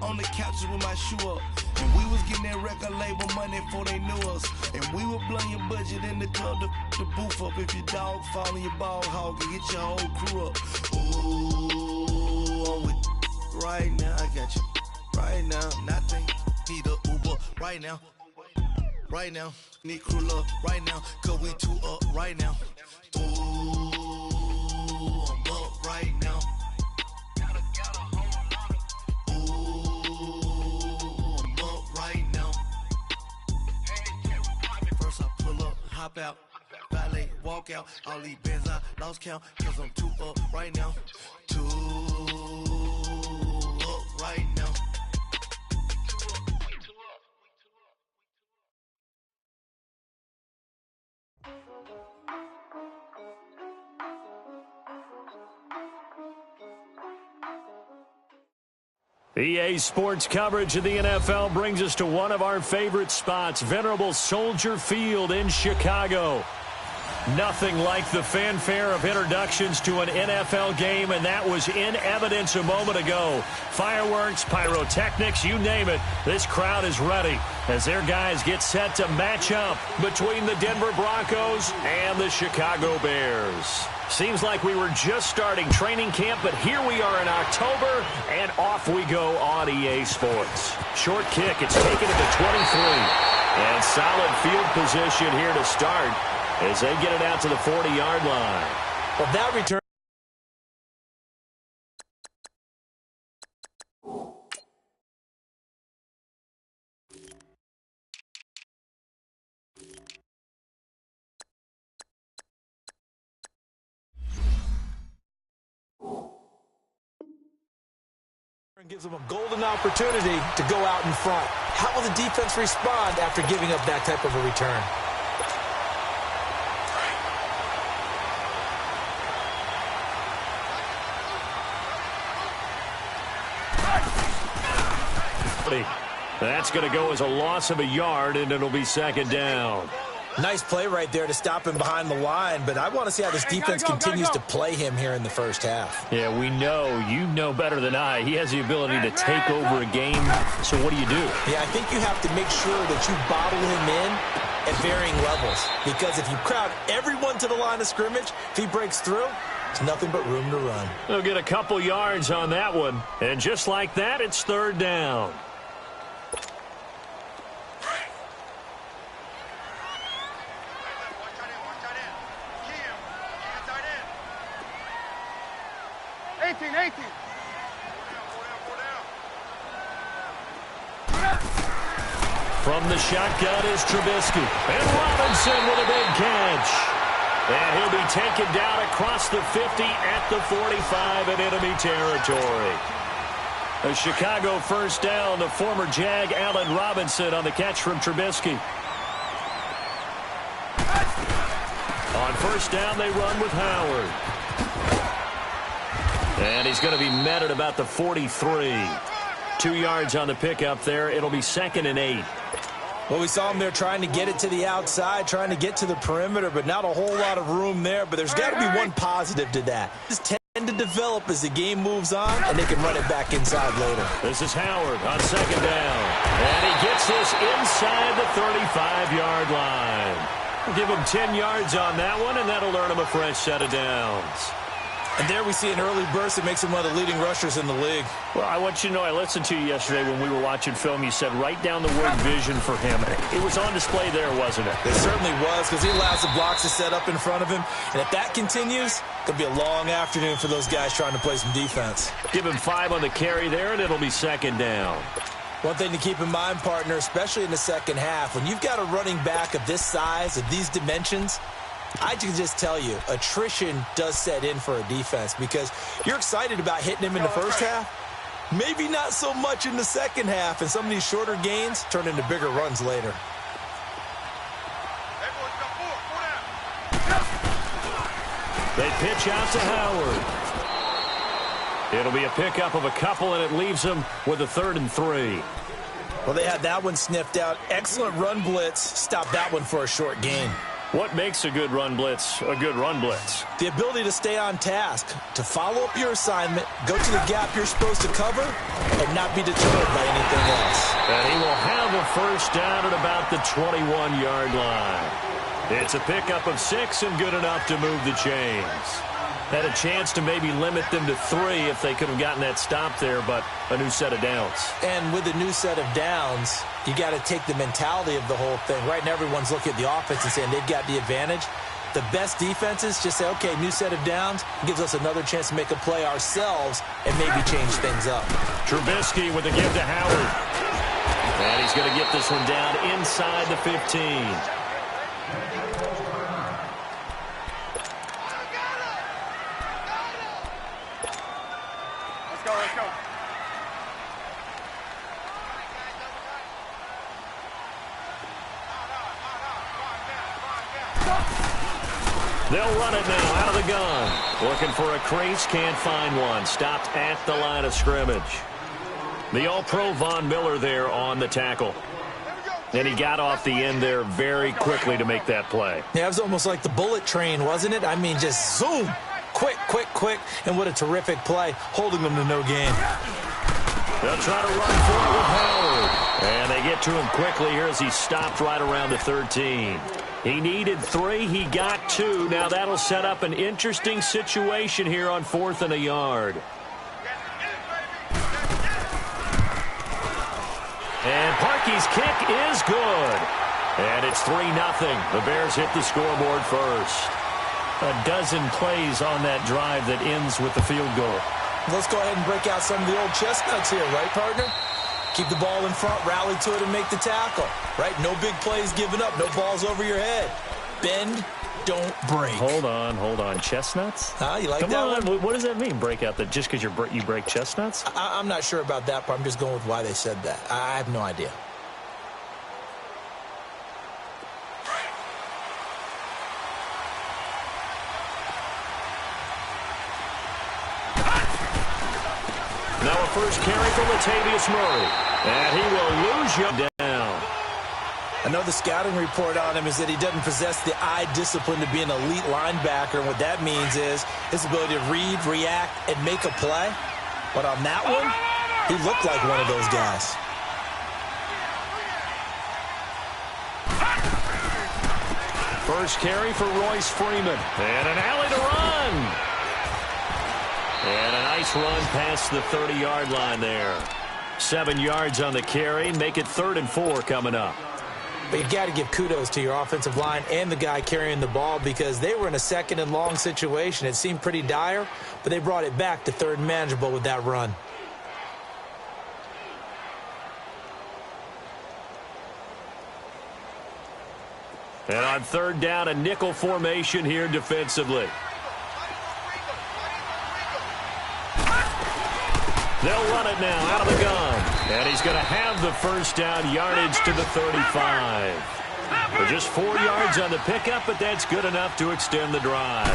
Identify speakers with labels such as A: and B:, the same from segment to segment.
A: on the couches with my shoe up. And we was getting that record label money before they knew us. And we were blowing your budget in the club to the booth up. If your dog fall in your ball hog and get your whole crew up. Ooh, I'm with right now. I got you right now. Nothing. Need a Uber right now. Right now. Need crew love right now. Cause we two up right now. Ooh, I'm up right now. Hop out, valet, walk out, all these bands I lost count, cause I'm too up right now, too up right now.
B: EA Sports coverage of the NFL brings us to one of our favorite spots, venerable Soldier Field in Chicago. Nothing like the fanfare of introductions to an NFL game, and that was in evidence a moment ago. Fireworks, pyrotechnics, you name it. This crowd is ready as their guys get set to match up between the Denver Broncos and the Chicago Bears. Seems like we were just starting training camp, but here we are in October, and off we go on EA Sports. Short kick, it's taken to the 23. And solid field position here to start as they get it out to the 40-yard line.
C: Well, that return. Gives them a golden opportunity to go out in front. How will the defense respond after giving up that type of a return?
B: That's going to go as a loss of a yard, and it'll be second down.
C: Nice play right there to stop him behind the line, but I want to see how this defense continues to play him here in the first half.
B: Yeah, we know. You know better than I. He has the ability to take over a game, so what do you do?
C: Yeah, I think you have to make sure that you bottle him in at varying levels, because if you crowd everyone to the line of scrimmage, if he breaks through, it's nothing but room to run.
B: They'll get a couple yards on that one, and just like that, it's third down. From the shotgun is Trubisky. And Robinson with a big catch. And he'll be taken down across the 50 at the 45 in enemy territory. A Chicago first down to former Jag Allen Robinson on the catch from Trubisky. On first down, they run with Howard. And he's going to be met at about the 43. 2 yards on the pickup there. It'll be 2nd and 8.
C: Well, we saw him there trying to get it to the outside, trying to get to the perimeter, but not a whole lot of room there. But there's got to be one positive to that. Just tend to develop as the game moves on, and they can run it back inside later.
B: This is Howard on second down. And he gets this inside the 35-yard line. We'll give him 10 yards on that one, and that'll earn him a fresh set of downs.
C: And there we see an early burst that makes him one of the leading rushers in the league.
B: Well, I want you to know, I listened to you yesterday when we were watching film. You said write down the word vision for him. It was on display there, wasn't it?
C: It certainly was, because he allows the blocks to set up in front of him. And if that continues, it'll be a long afternoon for those guys trying to play some defense.
B: Give him 5 on the carry there, and it'll be second down.
C: One thing to keep in mind, partner, especially in the second half, when you've got a running back of this size, of these dimensions, I can just tell you, attrition does set in for a defense, because you're excited about hitting him in the first half. Maybe not so much in the second half, and some of these shorter gains turn into bigger runs later.
B: They pitch out to Howard. It'll be a pickup of a couple, and it leaves them with a 3rd and 3.
C: Well, they had that one sniffed out. Excellent run blitz. Stopped that one for a short gain.
B: What makes a good run blitz a good run blitz?
C: The ability to stay on task, to follow up your assignment, go to the gap you're supposed to cover, and not be deterred by anything else.
B: And he will have a first down at about the 21-yard line. It's a pickup of 6 and good enough to move the chains. Had a chance to maybe limit them to 3 if they could have gotten that stop there, but a new set of downs.
C: And with a new set of downs, you got to take the mentality of the whole thing. Right now, everyone's looking at the offense and saying they've got the advantage. The best defenses just say, okay, new set of downs, gives us another chance to make a play ourselves and maybe change things up.
B: Trubisky with a give to Howard. And he's going to get this one down inside the 15. They'll run it now out of the gun. Looking for a crease, can't find one. Stopped at the line of scrimmage. The All-Pro Von Miller there on the tackle. And he got off the end there very quickly to make that play.
C: Yeah, it was almost like the bullet train, wasn't it? I mean, just zoom. Quick, quick, quick. And what a terrific play, holding them to no gain.
B: They'll try to run for it with Howard. And they get to him quickly here as he stopped right around the 13. He needed 3. He got 2. Now that'll set up an interesting situation here on 4th and a yard. And Parkey's kick is good. And it's 3-0. The Bears hit the scoreboard first. A dozen plays on that drive that ends with the field goal.
C: Let's go ahead and break out some of the old chestnuts here, right, partner? Keep the ball in front, rally to it, and make the tackle. Right? No big plays given up. No balls over your head. Bend, don't break.
B: Hold on. Chestnuts?
C: You like
B: Come
C: that
B: on.
C: one?
B: What does that mean, break out? That just because you break chestnuts?
C: I'm not sure about that, but I'm just going with why they said that. I have no idea.
B: Now a first carry for Latavius Murray. And he will lose you down.
C: I know the scouting report on him is that he doesn't possess the eye discipline to be an elite linebacker. And what that means is his ability to read, react, and make a play. But on that one, he looked like one of those guys.
B: First carry for Royce Freeman. And an alley to run. And a nice run past the 30-yard line there. 7 yards on the carry. Make it 3rd and 4 coming up.
C: But you've got to give kudos to your offensive line and the guy carrying the ball because they were in a 2nd and long situation. It seemed pretty dire, but they brought it back to 3rd and manageable with that run.
B: And on 3rd down, a nickel formation here defensively. They'll run it now out of the gun. And he's going to have the first down, yardage to the 35. For just 4 yards on the pickup, but that's good enough to extend the drive.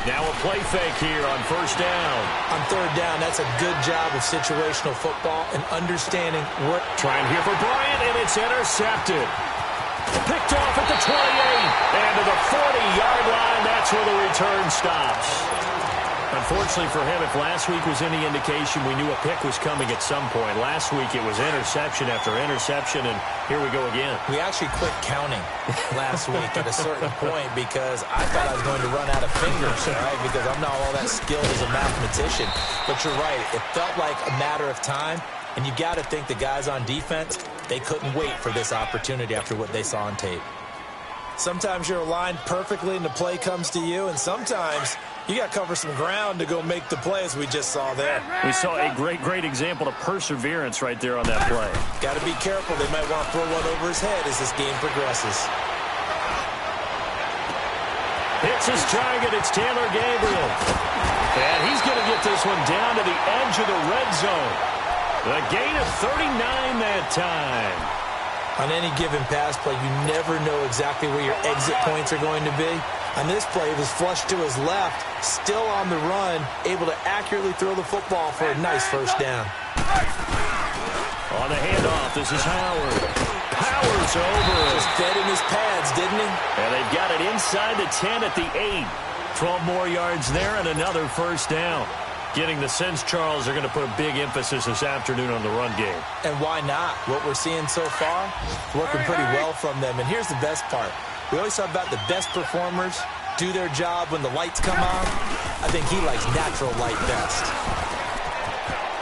B: Now a play fake here on 1st down.
C: On 3rd down, that's a good job of situational football and understanding what.
B: Trying here for Bryant, and it's intercepted. Picked off at the 28. And to the 40-yard line, that's where the return stops. Unfortunately for him, if last week was any indication, we knew a pick was coming at some point. Last week it was interception after interception, and here we go again.
C: We actually quit counting last week at a certain point because I thought I was going to run out of fingers, right? Because I'm not all that skilled as a mathematician. But you're right. It felt like a matter of time, and you got to think the guys on defense, they couldn't wait for this opportunity after what they saw on tape. Sometimes you're aligned perfectly and the play comes to you, and sometimes you got to cover some ground to go make the play as we just saw there.
B: We saw a great example of perseverance right there on that play.
C: Got to be careful. They might want to throw one over his head as this game progresses.
B: Hits his target. It's Taylor Gabriel. And he's going to get this one down to the edge of the red zone. The gain of 39 that time.
C: On any given pass play, you never know exactly where your exit points are going to be. On this play, he was flushed to his left, still on the run, able to accurately throw the football for a nice first down.
B: On the handoff, this is Howard. Powers over.
C: Just fed him his pads, didn't he?
B: And they've got it inside the 10 at the 8. 12 more yards there and another first down. Getting the sense, Charles, they're going to put a big emphasis this afternoon on the run game.
C: And why not? What we're seeing so far, working pretty well from them. And here's the best part. We always talk about the best performers do their job when the lights come on. I think he likes natural light best.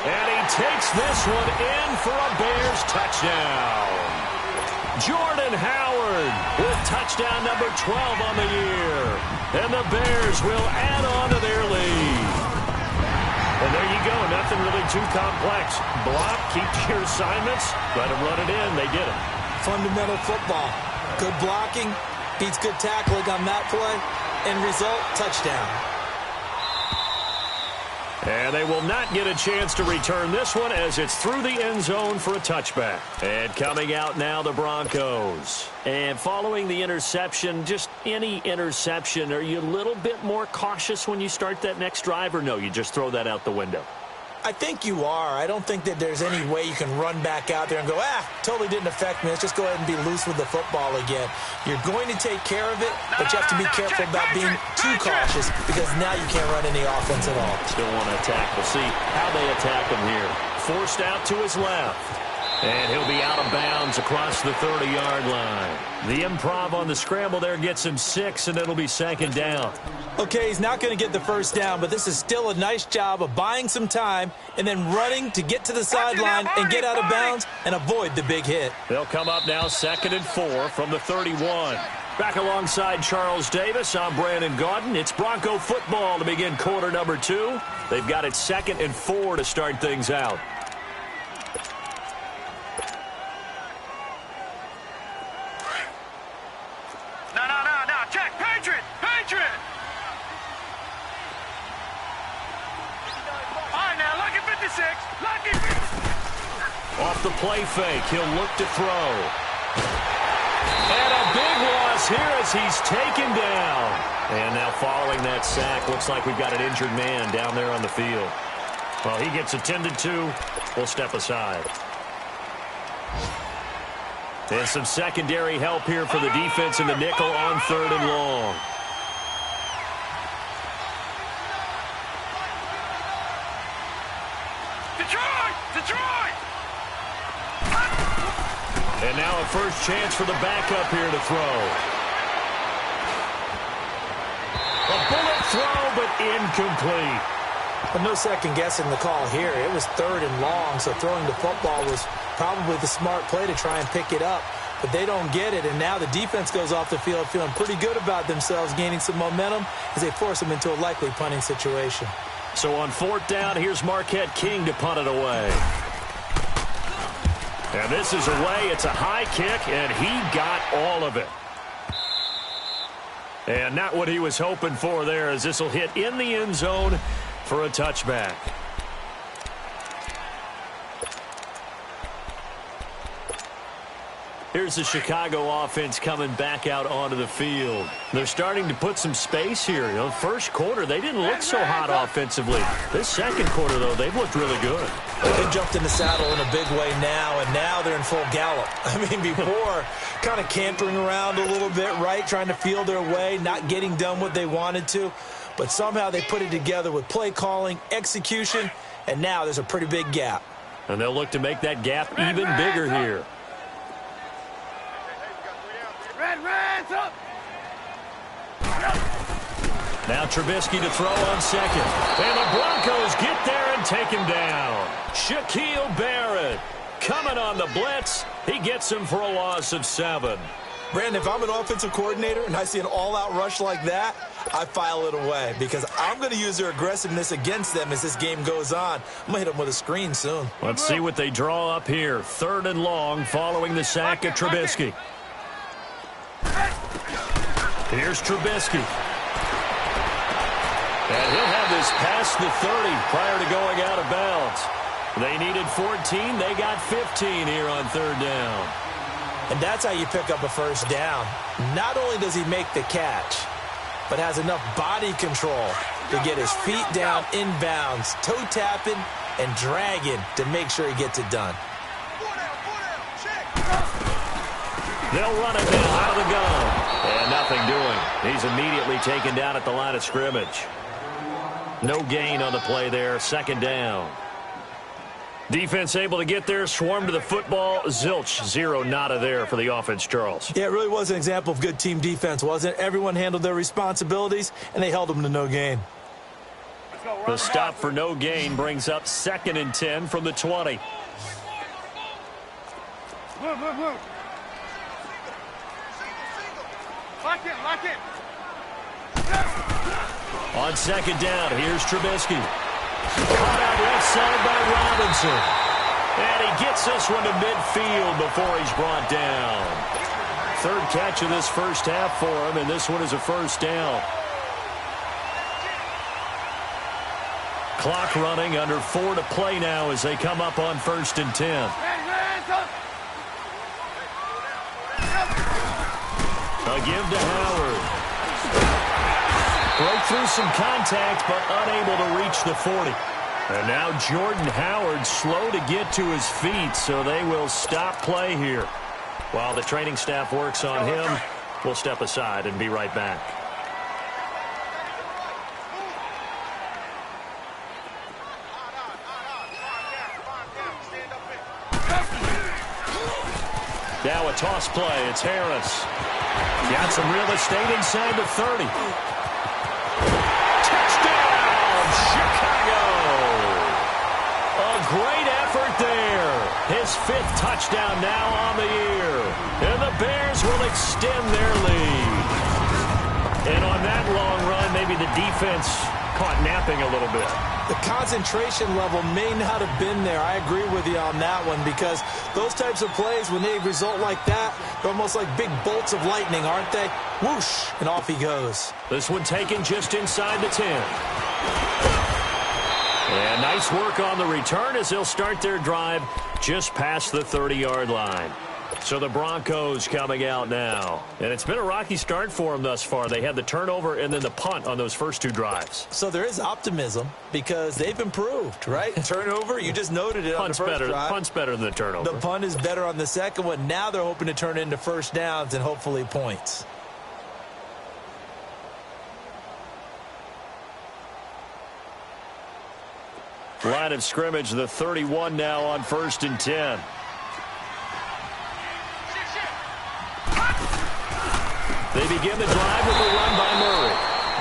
B: And he takes this one in for a Bears touchdown. Jordan Howard with touchdown number 12 on the year. And the Bears will add on to their lead. And there you go. Nothing really too complex. Block, keep your assignments, let them run it in. They did it.
C: Fundamental football. Good blocking beats good tackling on that play. End result, touchdown.
B: And they will not get a chance to return this one as it's through the end zone for a touchback. And coming out now, the Broncos. And following the interception, just any interception, are you a little bit more cautious when you start that next drive, or no, you just throw that out the window?
C: I think you are. I don't think that there's any way you can run back out there and go, totally didn't affect me. Let's just go ahead and be loose with the football again. You're going to take care of it, but you have to be careful about being too cautious because now you can't run any offense at all.
B: Still want to attack. We'll see how they attack him here. Forced out to his left. And he'll be out of bounds across the 30-yard line. The improv on the scramble there gets him 6, and it'll be second down.
C: Okay, he's not going to get the first down, but this is still a nice job of buying some time and then running to get to the sideline and get out of bounds and avoid the big hit.
B: They'll come up now 2nd and 4 from the 31. Back alongside Charles Davis, I'm Brandon Gaudin. It's Bronco football to begin quarter number 2. They've got it 2nd and 4 to start things out. Off the play fake, he'll look to throw. And a big loss here as he's taken down. And now following that sack, looks like we've got an injured man down there on the field. Well, he gets attended to. We'll step aside. And some secondary help here for the defense in the nickel on 3rd and long. Detroit! And now a first chance for the backup here to throw. A bullet throw, but incomplete.
C: Well, no second guessing the call here. It was 3rd and long, so throwing the football was probably the smart play to try and pick it up. But they don't get it, and now the defense goes off the field feeling pretty good about themselves, gaining some momentum as they force them into a likely punting situation.
B: So on 4th down, here's Marquette King to punt it away. And this is away. It's a high kick, and he got all of it. And not what he was hoping for there, as this will hit in the end zone for a touchback. Here's the Chicago offense coming back out onto the field. They're starting to put some space here. You know, first quarter, they didn't look so hot offensively. This second quarter, though, they've looked really good.
C: They jumped in the saddle in a big way now, and now they're in full gallop. I mean, before, kind of cantering around a little bit, right, trying to feel their way, not getting done what they wanted to. But somehow they put it together with play calling, execution, and now there's a pretty big gap.
B: And they'll look to make that gap even bigger here.
A: Reds up!
B: Now Trubisky to throw on 2nd. And the Broncos get there and take him down. Shaquille Barrett coming on the blitz. He gets him for a loss of 7.
C: Brandon, if I'm an offensive coordinator and I see an all-out rush like that, I file it away because I'm going to use their aggressiveness against them as this game goes on. I'm going to hit them with a screen soon.
B: Let's see what they draw up here. 3rd and long following the sack of Trubisky. Here's Trubisky. And he'll have this past the 30 prior to going out of bounds. They needed 14. They got 15 here on 3rd down.
C: And that's how you pick up a first down. Not only does he make the catch, but has enough body control to get his feet down inbounds, toe tapping and dragging to make sure he gets it done.
B: They'll run it now out of the gun. And nothing doing. He's immediately taken down at the line of scrimmage. No gain on the play there. Second down. Defense able to get there, swarm to the football. Zilch, zero, nada there for the offense, Charles.
C: Yeah, it really was an example of good team defense, wasn't it? Everyone handled their responsibilities, and they held them to no gain.
B: The stop for no gain brings up 2nd and 10 from the 20.
D: Look. Lock it.
B: On second down, here's Trubisky. Caught out left side by Robinson. And he gets this one to midfield before he's brought down. Third catch of this first half for him, and this one is a first down. Clock running, under 4 to play now as they come up on 1st and 10. A give to Howard. Broke through some contact, but unable to reach the 40. And now Jordan Howard slow to get to his feet, so they will stop play here. While the training staff works on him, we'll step aside and be right back. Now a toss play. It's Harris. Got some real estate inside the 30. Touchdown, Chicago! A great effort there. His 5th touchdown now on the year. And the Bears will extend their lead. And on that long run, maybe the defense caught napping a little bit.
C: The concentration level may not have been there. I agree with you on that one, because those types of plays, when they result like that, they're almost like big bolts of lightning, aren't they? Whoosh, and off he goes.
B: This one taken just inside the 10. And nice work on the return as they'll start their drive just past the 30-yard line. So the Broncos coming out now. And it's been a rocky start for them thus far. They had the turnover and then the punt on those first 2 drives.
C: So there is optimism because they've improved, right? Turnover, you just noted it on the first drive.
B: Punt's better than the turnover.
C: The punt is better on the second one. Now they're hoping to turn into first downs and hopefully points.
B: Line of scrimmage, the 31 now on 1st and 10. They begin the drive with a run by Murray.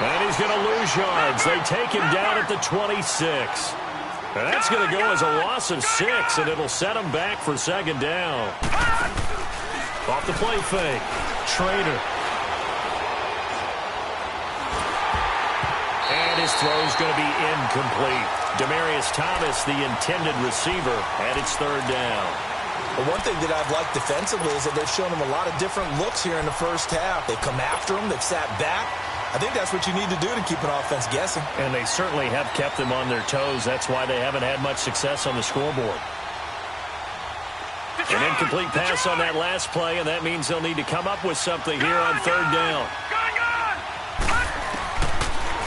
B: And he's going to lose yards. They take him down at the 26. And that's going to go as a loss of 6, and it'll set him back for 2nd down. Off the play fake. Trader. And his throw's going to be incomplete. Demaryius Thomas, the intended receiver, and it's 3rd down.
C: But one thing that I've liked defensively is that they've shown him a lot of different looks here in the first half. They've come after him. They've sat back. I think that's what you need to do to keep an offense guessing.
B: And they certainly have kept them on their toes. That's why they haven't had much success on the scoreboard. An incomplete pass on that last play, and that means they'll need to come up with something here on 3rd down.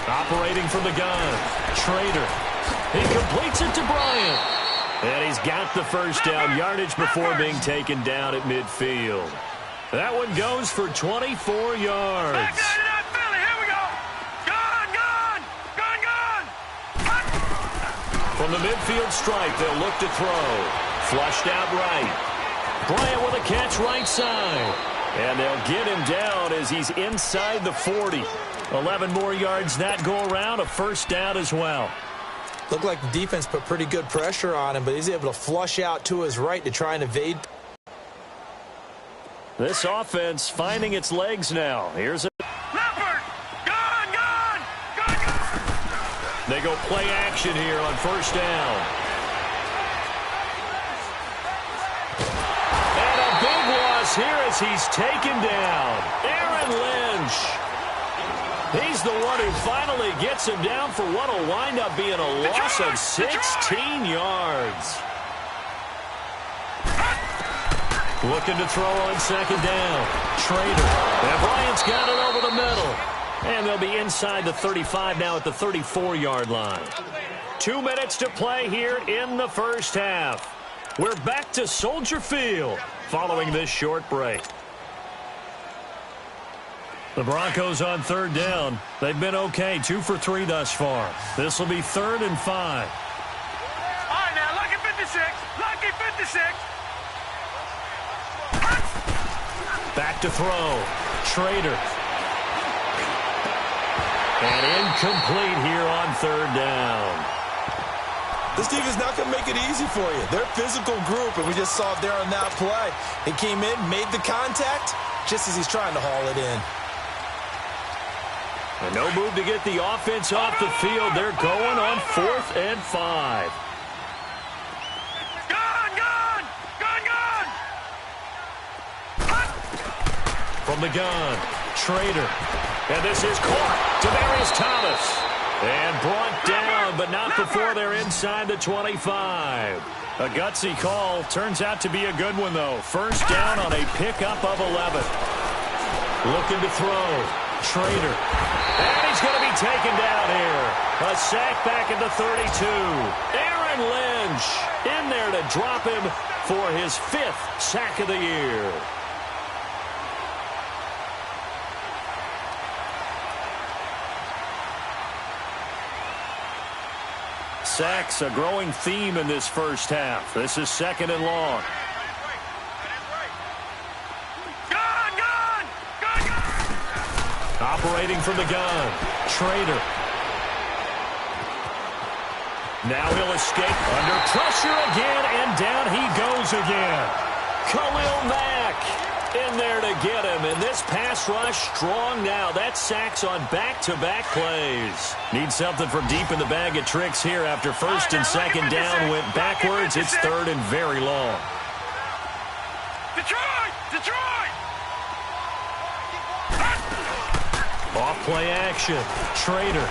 B: Operating from the gun. Trader. He completes it to Bryant. And he's got the first down yardage before being taken down at midfield. That one goes for 24 yards. From the midfield stripe, they'll look to throw. Flushed out right. Bryant with a catch right side. And they'll get him down as he's inside the 40. 11 more yards that go around, a first down as well.
C: Looked like the defense put pretty good pressure on him, but he's able to flush out to his right to try and evade.
B: This offense finding its legs now. Here's a...
D: Leopard! Gone!
B: They go play action here on 1st down. And a big loss here as he's taken down. Aaron Lynch. He's the one who finally gets him down for what will wind up being a loss of 16 yards. Looking to throw on 2nd down. Trader. And Bryant's got it over the middle. And they'll be inside the 35 now at the 34-yard line. 2 minutes to play here in the first half. We're back to Soldier Field following this short break. The Broncos on third down. They've been okay, 2 for 3 thus far. This will be 3rd and 5.
D: All right, now, lucky 56. Lucky 56.
B: Back to throw. Schrader. And incomplete here on third down.
C: This defense is not going to make it easy for you. They're a physical group, and we just saw it there on that play. He came in, made the contact, just as he's trying to haul it in.
B: And no move to get the offense off the field. They're going on 4th and 5.
D: Gun, gun! Gun, gun!
B: From the gun, Schrader. And this is caught. Demaryius Thomas. And brought down, but not before they're inside the 25. A gutsy call. Turns out to be a good one, though. First down on a pickup of 11. Looking to throw. Schrader. And he's going to be taken down here. A sack back at the 32. Aaron Lynch in there to drop him for his 5th sack of the year. Sacks, a growing theme in this first half. This is 2nd and long.
D: Gun, gun! Gun, gun!
B: Operating from the gun, Schrader. Now he'll escape under pressure again, and down he goes again. Khalil Mack in there to get him, and this pass rush strong now. That's sacks on back-to-back plays. Need something from deep in the bag of tricks here after 1st and 2nd down went backwards. It's 3rd and very long.
D: Detroit! Detroit!
B: Off play action. Schrader.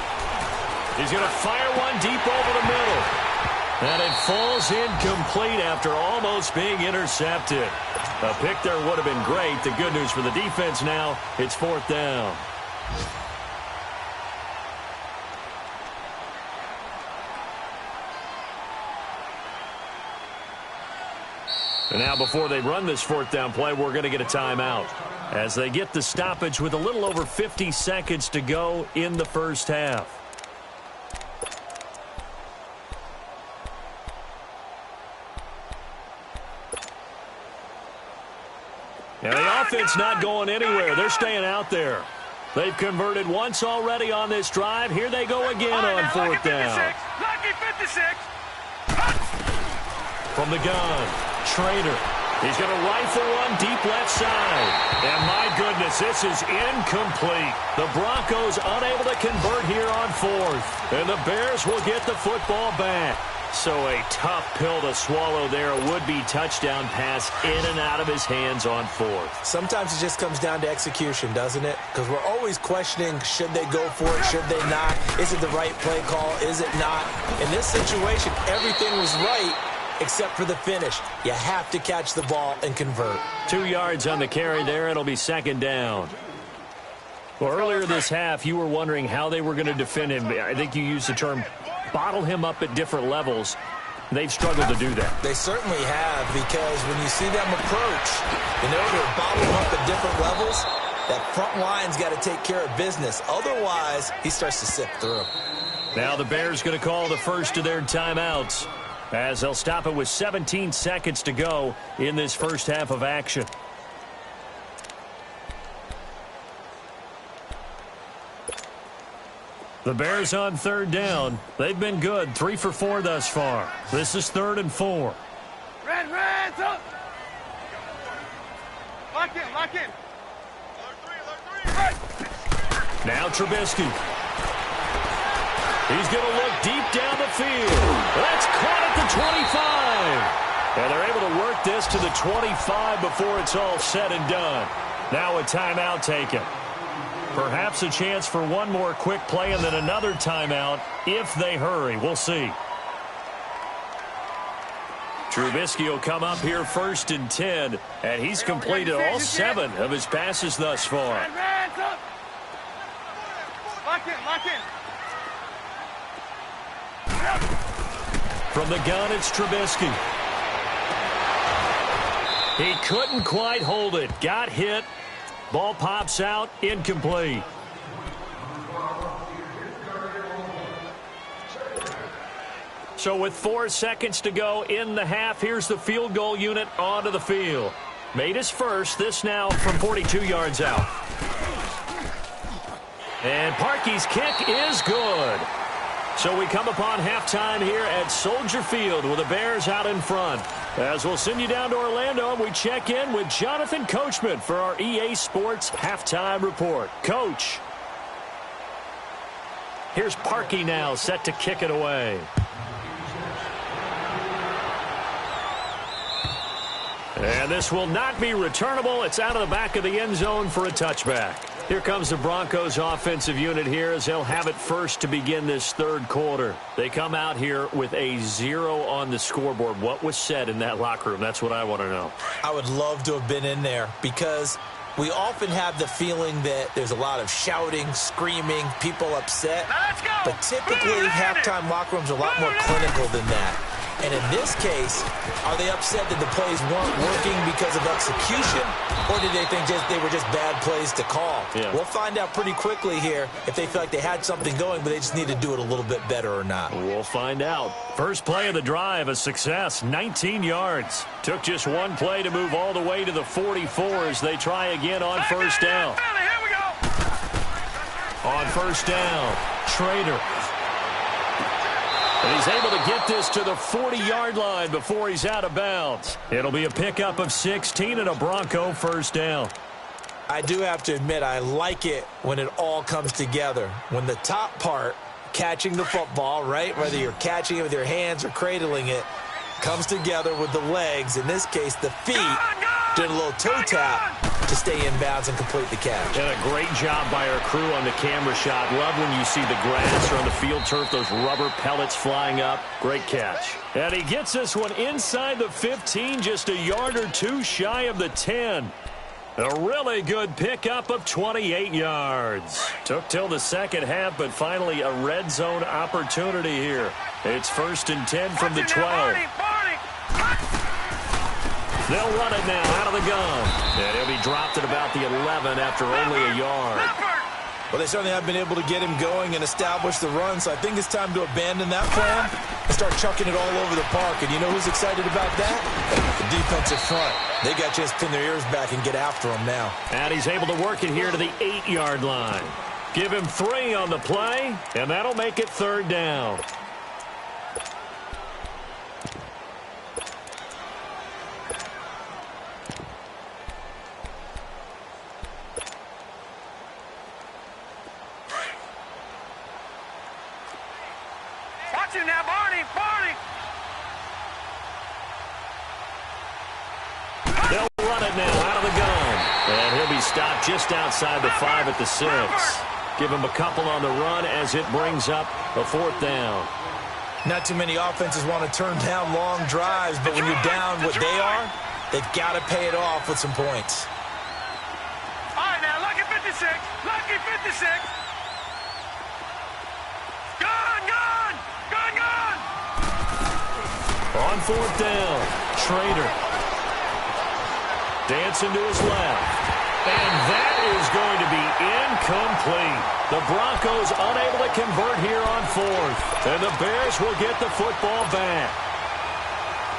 B: He's going to fire one deep over the middle. And it falls incomplete after almost being intercepted. A pick there would have been great. The good news for the defense now, it's 4th down. And now before they run this 4th down play, we're going to get a timeout as they get the stoppage with a little over 50 seconds to go in the first half. And the offense not going anywhere. They're staying out there. They've converted once already on this drive. Here they go again on 4th down.
D: Lucky 56.
B: From the gun, Schrader. He's going to rifle one deep left side. And my goodness, this is incomplete. The Broncos unable to convert here on 4th. And the Bears will get the football back. So a tough pill to swallow there. A would-be touchdown pass in and out of his hands on 4th.
C: Sometimes it just comes down to execution, doesn't it? Because we're always questioning, should they go for it, should they not? Is it the right play call, is it not? In this situation, everything was right except for the finish. You have to catch the ball and convert.
B: 2 yards on the carry there. It'll be 2nd down. Well, earlier this half, you were wondering how they were going to defend him. I think you used the term bottle him up at different levels. They've struggled to do that.
C: They certainly have, because when you see them approach, in order to bottle him up at different levels, that front line's got to take care of business. Otherwise, he starts to sip through.
B: Now the Bears going to call the first of their timeouts, as they'll stop it with 17 seconds to go in this first half of action. The Bears on 3rd down. They've been good, 3 for 4 thus far. This is 3rd and 4.
D: Red, up. Lock in, lock in.
B: Now Trubisky. He's going to look deep down the field. That's caught at the 25. And they're able to work this to the 25 before it's all said and done. Now a timeout taken. Perhaps a chance for one more quick play and then another timeout if they hurry. We'll see. Trubisky will come up here 1st and 10, and he's completed all 7 of his passes thus far.
D: Lock in, lock in.
B: From the gun, it's Trubisky. He couldn't quite hold it. Got hit. Ball pops out. Incomplete. So with 4 seconds to go in the half, here's the field goal unit onto the field. Made his first. This now from 42 yards out. And Parkey's kick is good. So we come upon halftime here at Soldier Field with the Bears out in front. As we'll send you down to Orlando, and we check in with Jonathan Coachman for our EA Sports Halftime Report. Coach. Here's Parkey now set to kick it away. And this will not be returnable. It's out of the back of the end zone for a touchback. Here comes the Broncos offensive unit here as they'll have it first to begin this third quarter. They come out here with a 0 on the scoreboard. What was said in that locker room? That's what I want to know.
C: I would love to have been in there because we often have the feeling that there's a lot of shouting, screaming, people upset. But typically, halftime locker rooms are a lot more clinical than that. And in this case, are they upset that the plays weren't working because of execution, or did they think they were just bad plays to call?
B: Yeah.
C: We'll find out pretty quickly here if they feel like they had something going, but they just need to do it a little bit better or not.
B: We'll find out. First play of the drive, a success, 19 yards. Took just one play to move all the way to the 44 as they try again on first down.
D: Here we go.
B: On first down, Trader. And he's able to get this to the 40-yard line before he's out of bounds. It'll be a pickup of 16 and a Bronco first down.
C: I do have to admit, I like it when it all comes together. When the top part, catching the football, right, whether you're catching it with your hands or cradling it, comes together with the legs, in this case the feet, doing a little toe tap to stay in bounds and complete the catch.
B: And a great job by our crew on the camera shot. Love when you see the grass or on the field turf, those rubber pellets flying up. Great catch. And he gets this one inside the 15, just a yard or two shy of the 10. A really good pickup of 28 yards. Took till the second half, but finally a red zone opportunity here. It's 1st and 10 from the 12. They'll run it now out of the gun. And he'll be dropped at about the 11 after only a yard.
C: Well, they certainly have been able to get him going and establish the run, so I think it's time to abandon that plan and start chucking it all over the park. And you know who's excited about that? The defensive front. They got a chance to pin their ears back and get after him now.
B: And he's able to work it here to the 8-yard line. Give him 3 on the play, and that'll make it 3rd down.
D: Watch him now, Barney.
B: They'll run it now out of the gun. And he'll be stopped just outside the 5 at the 6. Give him a couple on the run as it brings up a 4th down.
C: Not too many offenses want to turn down long drives, but when you're down what they are, they've got to pay it off with some points.
D: All right, now, lucky 56. Lucky 56. Gone.
B: On 4th down, Trader. Dancing to his left. And that is going to be incomplete. The Broncos unable to convert here on 4th. And the Bears will get the football back.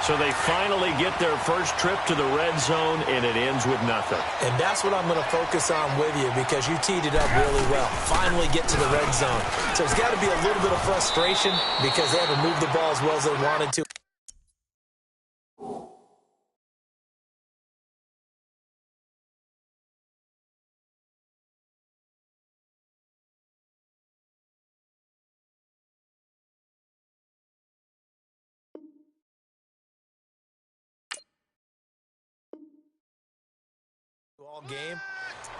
B: So they finally get their first trip to the red zone, and it ends with nothing.
C: And that's what I'm going to focus on with you because you teed it up really well. Finally get to the red zone. So there's got to be a little bit of frustration because they haven't moved the ball as well as they wanted to. All game.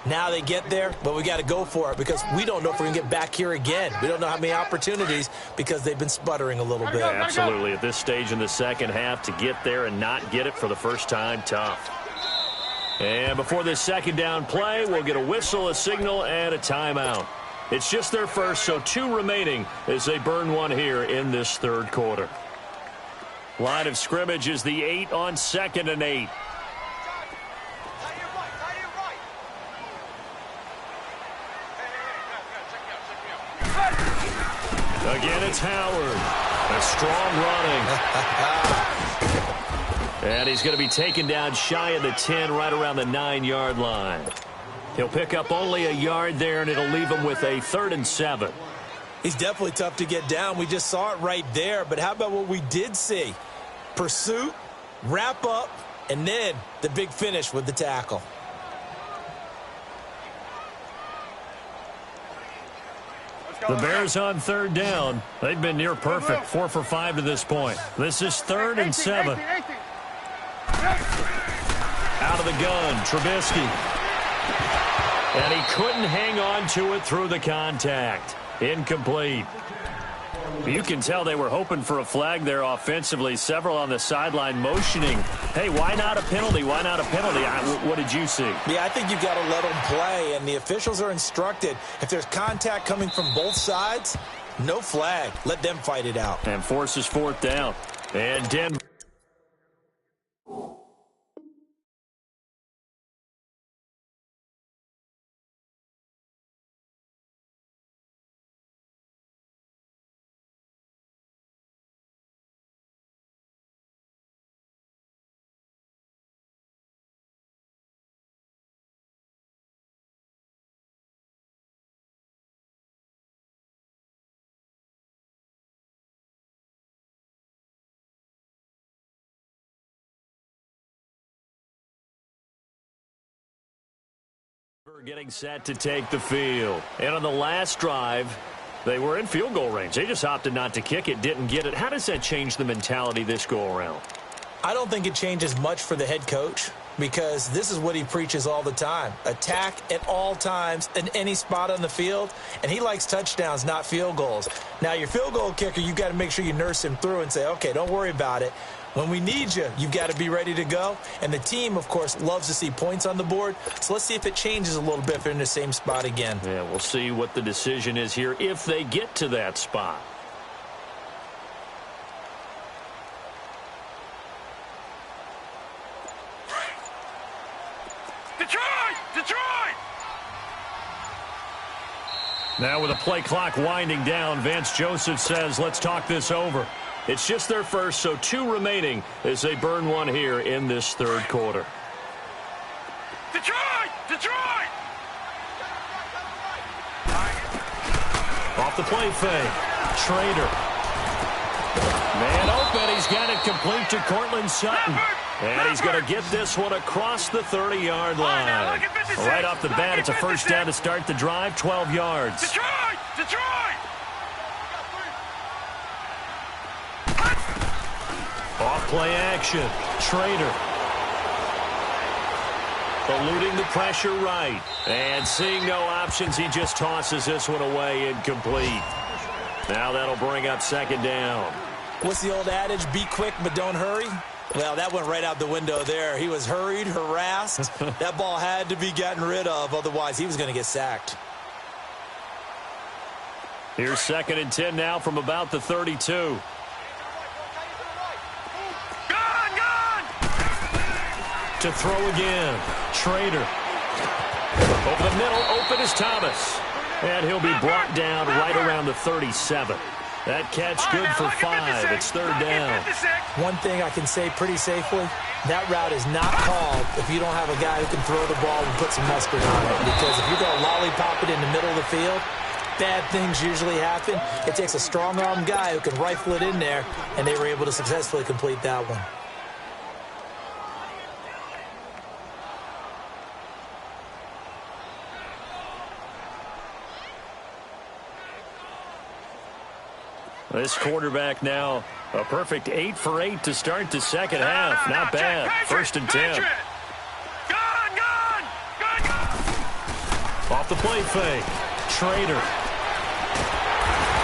C: Now they get there, but we got to go for it because we don't know if we're going to get back here again. We don't know how many opportunities because they've been sputtering a little bit.
B: Absolutely. At this stage in the second half, to get there and not get it for the first time, tough. And before this second down play, we'll get a whistle, a signal, and a timeout. It's just their first, so 2 remaining as they burn one here in this third quarter. Line of scrimmage is the 8 on 2nd and 8. Again, it's Howard. A strong running. And he's going to be taken down shy of the 10, right around the 9-yard line. He'll pick up only a yard there, and it'll leave him with a 3rd and 7.
C: He's definitely tough to get down. We just saw it right there. But how about what we did see? Pursuit, wrap up, and then the big finish with the tackle.
B: The Bears on 3rd down. They've been near perfect, 4 for 5 to this point. This is 3rd and 7. Out of the gun, Trubisky. And he couldn't hang on to it through the contact. Incomplete. You can tell they were hoping for a flag there offensively. Several on the sideline motioning. Hey, why not a penalty? Why not a penalty? What did you see?
C: Yeah, I think you've got to let them play, and the officials are instructed. If there's contact coming from both sides, no flag. Let them fight it out.
B: And forces 4th down. And Denver. Getting set to take the field. And on the last drive, they were in field goal range. They just opted not to kick it, didn't get it. How does that change the mentality this go-around?
C: I don't think it changes much for the head coach because this is what he preaches all the time. Attack at all times in any spot on the field, and he likes touchdowns, not field goals. Now, your field goal kicker, you've got to make sure you nurse him through and say, okay, don't worry about it. When we need you, you've got to be ready to go. And the team, of course, loves to see points on the board. So let's see if it changes a little bit if they're in the same spot again.
B: Yeah, we'll see what the decision is here if they get to that spot.
D: Detroit!
B: Now with the play clock winding down, Vance Joseph says, let's talk this over. It's just their first, so 2 remaining as they burn one here in this 3rd quarter.
D: Detroit!
B: Off the play fake. Trader. Man open. He's got it complete to Cortland Sutton. And he's going to get this one across the 30-yard line. Right off the bat, it's a first down to start the drive, 12 yards.
D: Detroit!
B: Off play action. Trader. Eluding the pressure right. And seeing no options, he just tosses this one away incomplete. Now that'll bring up 2nd down.
C: What's the old adage? Be quick, but don't hurry? Well, that went right out the window there. He was hurried, harassed. That ball had to be gotten rid of, otherwise he was going to get sacked.
B: Here's 2nd and 10 now from about the 32. To throw again. Trader. Over the middle, open is Thomas. And he'll be brought down right around the 37. That catch good for 5. It's 3rd down.
C: One thing I can say pretty safely, that route is not called if you don't have a guy who can throw the ball and put some mustard on it. Because if you're going to lollipop it in the middle of the field, bad things usually happen. It takes a strong-arm guy who can rifle it in there, and they were able to successfully complete that one.
B: This quarterback now a perfect 8 for 8 to start the second half. Not bad. 1st and 10. Off the play fake. Trader.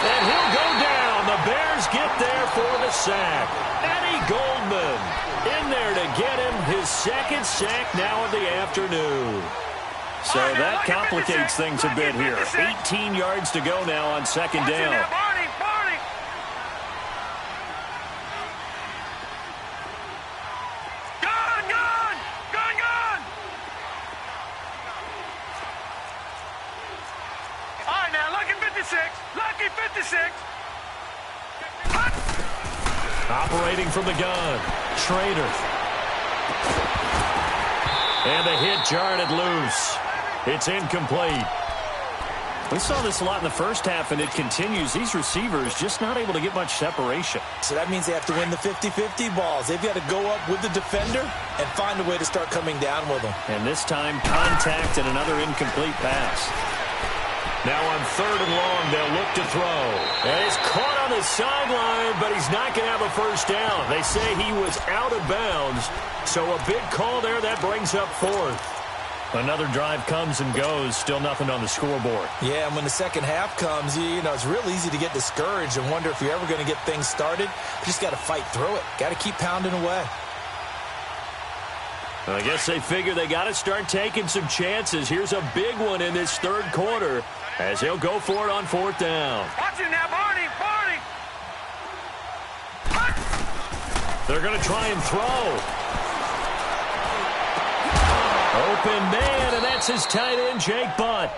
B: And he'll go down. The Bears get there for the sack. Eddie Goldman in there to get him his 2nd sack now of the afternoon. So that complicates things a bit here. 18 yards to go now on 2nd down.
D: Lucky 56.
B: from the gun. Schrader. And the hit jarred it loose. It's incomplete. We saw this a lot in the first half, and it continues. These receivers just not able to get much separation.
C: So that means they have to win the 50-50 balls. They've got to go up with the defender and find a way to start coming down with them.
B: And this time, contact and another incomplete pass. Now on 3rd and long, they'll look to throw. And it's caught on the sideline, but he's not going to have a first down. They say he was out of bounds, so a big call there. That brings up 4th. Another drive comes and goes, still nothing on the scoreboard.
C: Yeah, and when the second half comes, you know, it's real easy to get discouraged and wonder if you're ever going to get things started. You just got to fight through it. Got to keep pounding away.
B: I guess they figure they got to start taking some chances. Here's a big one in this 3rd quarter as he'll go for it on 4th down.
D: Watch it now, Barney, Barney.
B: They're going to try and throw. Open man, and that's his tight end, Jake Butt.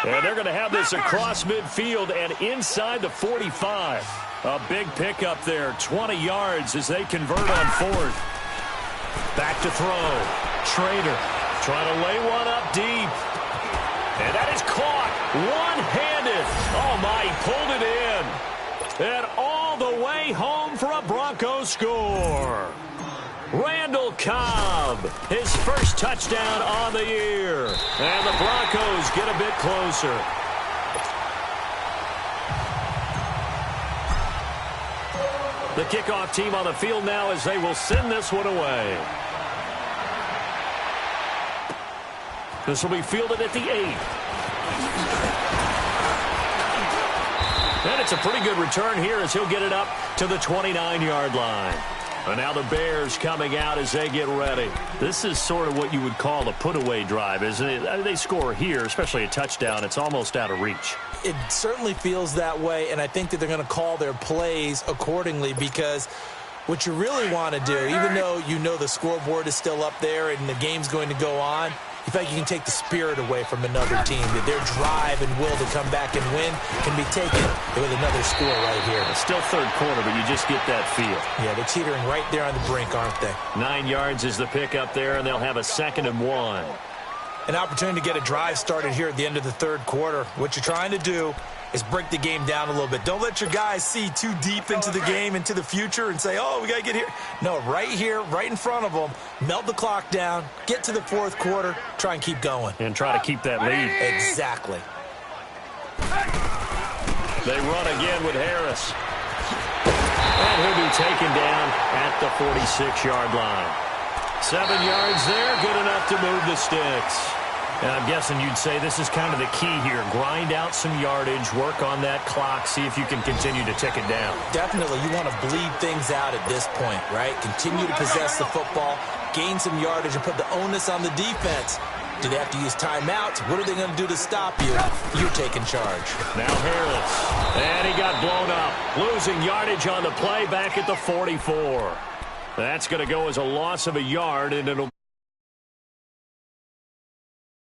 B: And they're going to have this across midfield and inside the 45. A big pickup there, 20 yards as they convert on 4th. Back to throw. Schrader trying to lay one up deep. And that is caught one-handed. Oh, my, he pulled it in. And all the way home for a Broncos score. Randall Cobb, his first touchdown on the year. And the Broncos get a bit closer. The kickoff team on the field now as they will send this one away. This will be fielded at the 8. And it's a pretty good return here as he'll get it up to the 29-yard line. And now the Bears coming out as they get ready. This is sort of what you would call a put-away drive, isn't it? They score here, especially a touchdown. It's almost out of reach.
C: It certainly feels that way, and I think that they're going to call their plays accordingly because what you really want to do, even though you know the scoreboard is still up there and the game's going to go on, you feel like you can take the spirit away from another team, that their drive and will to come back and win can be taken with another score right here.
B: It's still 3rd quarter, but you just get that feel.
C: Yeah, they're teetering right there on the brink, aren't they?
B: 9 yards is the pickup there, and they'll have a 2nd and 1.
C: An opportunity to get a drive started here at the end of the 3rd quarter. What you're trying to do is break the game down a little bit. Don't let your guys see too deep into the game, into the future, and say, oh, we got to get here. No, right here, right in front of them, melt the clock down, get to the 4th quarter, try and keep going.
B: And try to keep that lead.
C: Exactly.
B: They run again with Harris. And he'll be taken down at the 46-yard line. 7 yards there, good enough to move the sticks. And I'm guessing you'd say this is kind of the key here. Grind out some yardage, work on that clock, see if you can continue to tick it down.
C: Definitely. You want to bleed things out at this point, right? Continue to possess the football, gain some yardage, and put the onus on the defense. Do they have to use timeouts? What are they going to do to stop you? You're taking charge.
B: Now Harris. And he got blown up. Losing yardage on the play back at the 44. That's going to go as a loss of a yard, and it'll